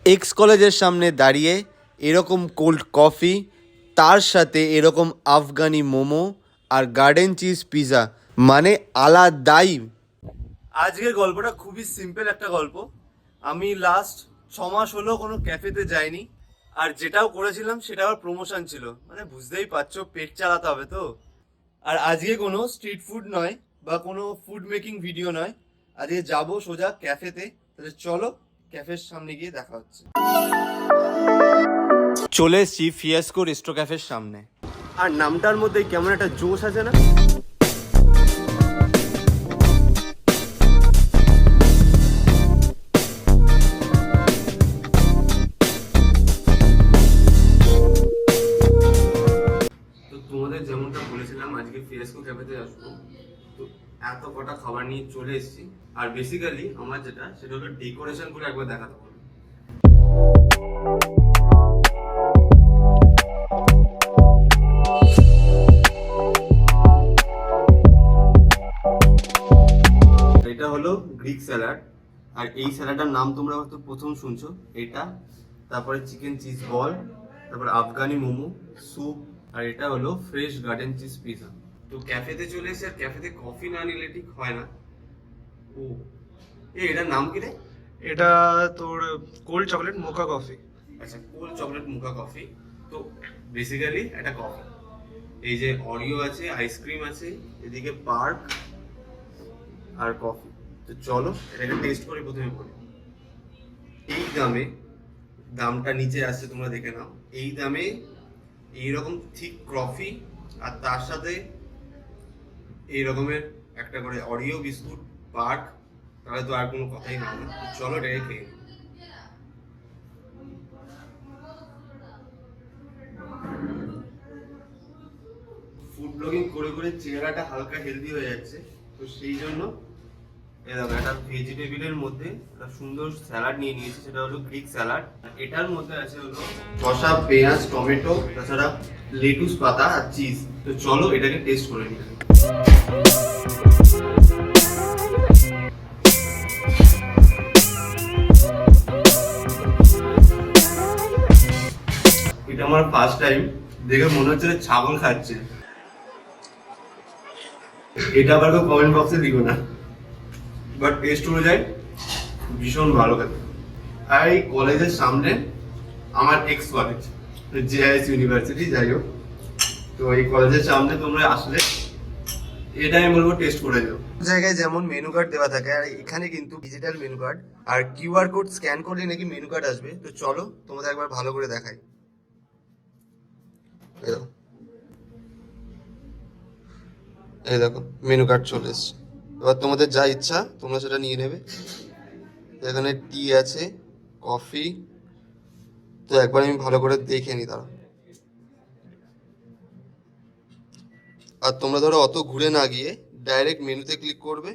X কলেজের সামনে দাঁড়িয়ে এরকম কোল্ড কফি, তার সাথে এরকম আফগানি মোমো আর গার্ডেন চিজ পিৎজা, মানে আলাদাই। আজকের গল্পটা খুবই সিম্পল একটা গল্প। আমি লাস্ট 6 মাস হলো কোনো ক্যাফেতে যাইনি, আর যেটাও করেছিলাম সেটা আবার প্রমোশন ছিল, মানে বুঝতেই পারছো পেট চালাতে হবে তো। আর আজকে কোনো স্ট্রিট ফুড নয় বা কোনো ফুড মেকিং ভিডিও নয়, আজকে যাবো সোজা ক্যাফেতে। তাহলে চলো ক্যাফের সামনে গিয়ে দেখা হচ্ছে। চলে এসছি ফিয়াস্কো রেস্টো ক্যাফের সামনে, আর নামটার মধ্যে কেমন একটা জোশ আছে না। তো তোমাদের যেমনটা বলেছিলাম আজকে ফিয়াস্কো ক্যাফেতে আসবো, তো এত কটা খাবার নিয়ে চলে এসেছি। আর বেসিক্যালি আমার যেটা সেটা হলো ডেকোরেশন করে একবার দেখাতে পারবো। এটা হলো গ্রিক স্যালাড, আর এই স্যালাডটার নাম তোমরা হয়তো প্রথম শুনছো। এটা, তারপরে চিকেন চিজ বল, তারপর আফগানি মোমো, স্যুপ, আর এটা হলো ফ্রেশ গার্ডেন চিজ পিৎজা। তো ক্যাফেতে চলে এসে আর ক্যাফেতে কফি না নিলে ঠিক হয় না। ও এটার নাম কি রে? এটা তোর কোল্ড চকলেট মোকা কফি। আচ্ছা, কোল্ড চকলেট মোকা কফি। তো বেসিক্যালি একটা কফি, এই যে অরিও আছে, আইসক্রিম আছে, এদিকে পার্ক আর কফি। তো চলো এটাকে টেস্ট করে প্রথমে বলি। এই দামে, দামটা নিচে আসছে তোমরা দেখে নাও, এই দামে এইরকম ঠিক কফি আর তার সাথে এই রকমের একটা করে অরিও বিস্কুট, পার্ক, তাহলে তো আর কোনো কথাই হবে না। তো চলো এটাকে খেয়ে নিই। ফুড ব্লগিং করে করে চেহারাটা হালকা হেলদি হয়ে যাচ্ছে, তো সেই জন্য দেখো একটা ভেজিটেবিলের মধ্যে একটা সুন্দর স্যালাড নিয়ে নিয়েছি, সেটা হলো গ্রিক স্যালাড। এটার মধ্যে আছে হলো শসা, পেঁয়াজ, টমেটো, তাছাড়া লেটুস পাতা আর চিজ। তো চলো এটাকে টেস্ট করে নিই। এটা আমার ফার্স্ট টাইম, দেখে মনে হচ্ছে ছাগল খাচ্ছে। এটা আবার কেউ কমেন্ট বক্সে দিও না, বাট টেস্ট অনুযায়ী ভীষণ ভালো খেতে। আর এই কলেজের সামনে আমার এক্স কলেজ, জেআইএস ইউনিভার্সিটি, যাই হোক, তো এই কলেজের সামনে তোমরা আসলে এটা আমি বলবো টেস্ট করে যাও। জায়গায় যেমন মেনু কার্ড দেওয়া থাকে, আর এখানে কিন্তু ডিজিটাল মেনু কার্ড, আর কিউআর কোড স্ক্যান করলে নাকি মেনু কার্ড আসবে। তো চলো তোমাদের একবার ভালো করে দেখাই। এই দেখো মেনু কার্ড চলে এসছে। এবার তোমাদের যা ইচ্ছা তোমরা সেটা নিয়ে নেবে। এখানে টি আছে, কফি। তো একবার আমি ভালো করে দেখে নিই তারা। আর তোমরা ধরো অত ঘুরে না গিয়ে ডাইরেক্ট মেনুতে ক্লিক করবে।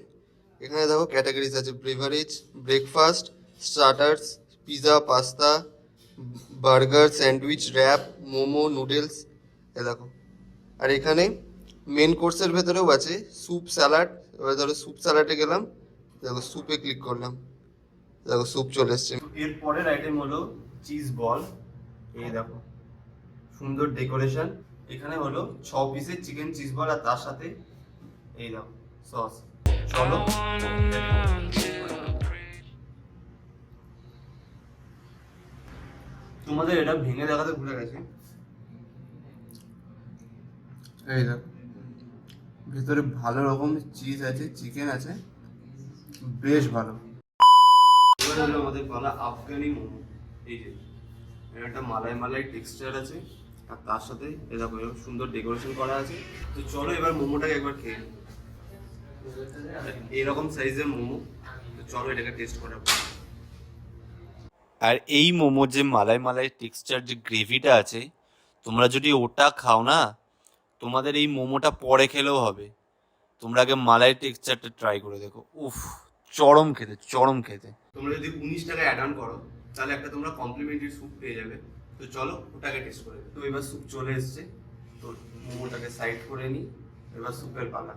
এখানে দেখো ক্যাটাগরিজ আছে, beverage, breakfast, starters, pizza, pasta, burger, sandwich, wrap, momo, noodles. এ দেখো, আর এখানে মেন কোর্সের ভেতরেও আছে স্যুপ, স্যালাড। এবার ধরো স্যুপ স্যালাডে গেলাম, দেখো স্যুপে ক্লিক করলাম, দেখো স্যুপ চলে এসছে। এর পরের আইটেম হলো চিজ বল। এই দেখো সুন্দর ডেকোরেশন। এখানে হলো 6 পিসের চিকেন চিজ বল, আর তার সাথে এই দেখো সস। চলো তোমাদের এটা ভেঙে দেখাতে ভুলে গেছি। এই দেখো ভেতরে ভালো রকম চিজ আছে, চিকেন আছে, বেশ ভালো। এবার হলো আমাদের বলা আফগানি মোমো। এই যে একটা মালাই মালাই টেক্সচার আছে, আর তার সাথে এই দেখো সুন্দর ডেকোরেশন করা আছে। তো চলো এবার মোমোটাকে একবার খেয়ে নিই। এরকম সাইজের মোমো, তো চলো এটাকে টেস্ট করা। আর এই মোমোর যে মালাই মালাই টেক্সচার, যে গ্রেভিটা আছে, তোমরা যদি ওটা খাও না, তোমাদের এই মোমোটা পরে খেলেও হবে। তোমরা আগে মালাই টেক্সচারটা ট্রাই করে দেখো। উফ, চরম খেতে, চরম খেতে। তোমরা যদি 19 টাকা অ্যাড অন করো তাহলে একটা তোমরা কমপ্লিমেন্টারি স্যুপ পেয়ে যাবে। তো চলো ওটাকে টেস্ট করে। তো এবার স্যুপ চলে এসছে, তো মোমোটাকে সাইড করে নিই। এবার স্যুপের পালা।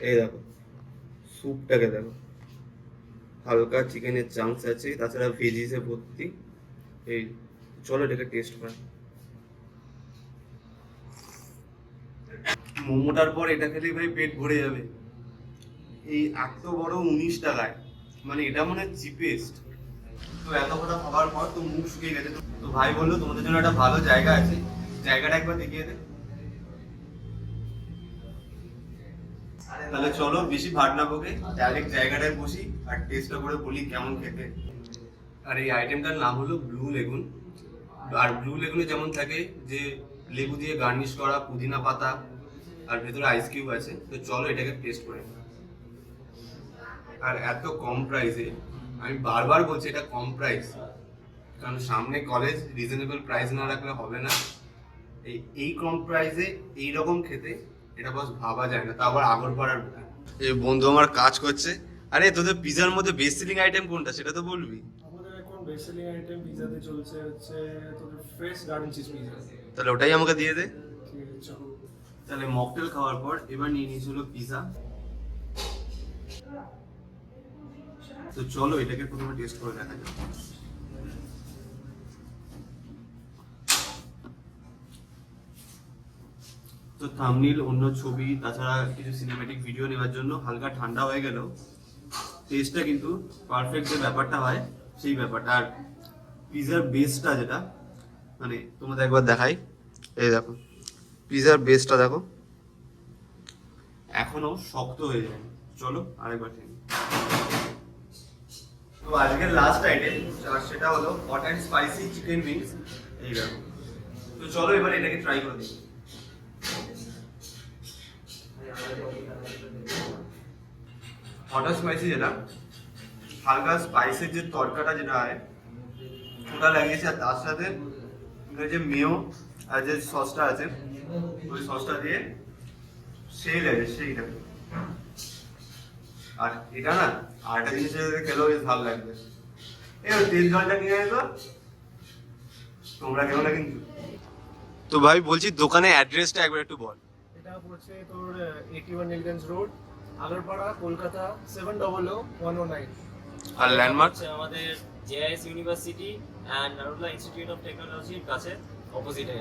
এই দেখো স্যুপটাকে দেখো, হালকা চিকেনের চাংস আছে, তাছাড়া ভেজিসে ভর্তি। এই চলো এটাকে টেস্ট করি। মোমোটার পর এটা খেলেই ভাই পেট ভরে যাবে। এই এত বড় 19 টাকায়, মানে এটা মনে হয় চিপেস্ট। তো এত বড় খাবার পর তো মুখ শুকিয়ে গেছে, তো ভাই বললো তোমাদের জন্য একটা ভালো জায়গা আছে, জায়গাটা একবার দেখিয়ে দে। তাহলে চলো বেশি ভাট না বকে ডাইরেক্ট জায়গাটায় বসি আর টেস্টটা করে বলি কেমন খেতে। আর এই আইটেমটার নাম হলো ব্লু লেগুন। আর ব্লু লেগুনে যেমন থাকে যে লেবু দিয়ে গার্নিশ করা, পুদিনা পাতা, আর ভেতরে আইস কিউব আছে। তো চলো এটাকে টেস্ট করে নিই। আর এত কম প্রাইসে, আমি বারবার বলছি এটা কম প্রাইস, কারণ সামনে কলেজ, রিজনেবল প্রাইস না রাখলে হবে না। এই কম প্রাইসে এইরকম খেতে এটা বস ভাবা যায় না, তা আবার আগরপাড়ার বুকে। এই বন্ধু আমার কাজ করছে। আরে তোদের পিজার মধ্যে বেস্ট সেলিং আইটেম কোনটা সেটা তো বলবি। আমাদের এখন বেস্ট সেলিং আইটেম পিজাতে চলছে হচ্ছে তোদের ফ্রেশ গার্ডেন চিজ পিজা। তাহলে ওটাই আমাকে দিয়ে দে। ঠিক আছে চলো। তাহলে মকটেল খাওয়ার পর এবার নিয়ে নিয়েছিল পিজা। তো চলো এটাকে প্রথমে টেস্ট করে দেখা যাক। তো থাম্বনেল, অন্য ছবি, তাছাড়া কিছু সিনেম্যাটিক ভিডিও নেওয়ার জন্য হালকা ঠান্ডা হয়ে গেল, টেস্টটা কিন্তু পারফেক্ট যে ব্যাপারটা হয় সেই ব্যাপারটা। আর পিজার বেসটা যেটা, মানে তোমাদের একবার দেখাই, এই দেখো পিজার বেসটা দেখো এখনো শক্ত হয়ে যায়। চলো আরেকবার খেয়ে নিই। তো আজকের লাস্ট আইটেম সেটা হলো hot and spicy chicken wings. এই দেখো। তো চলো এবার এটাকে ট্রাই করে দিই। হট অ্যান্ড স্পাইসি যেটা, হালকা স্পাইসের যে তড়কাটা যেটা হয় ওটা লাগিয়েছে, আর তার সাথে যে মেয়ো আর যে সসটা আছে ওই সসটা দিয়ে সেই লাগে সেইটা। আর এটা না আরেকটা জিনিসের সাথে খেলেও বেশ ভালো লাগবে। এই তেল জলটা নিয়ে আসো, তোমরা খেলো না কিন্তু। তো ভাই বলছি দোকানের অ্যাড্রেসটা একবার একটু বল। এটা পড়ছে তোর 81 নীলগঞ্জ রোড, আগরপাড়া, কলকাতা 700109। আর ল্যান্ডমার্ক হচ্ছে আমাদের JIS university and Narula institute of টেকনোলজির কাছে অপোজিটে।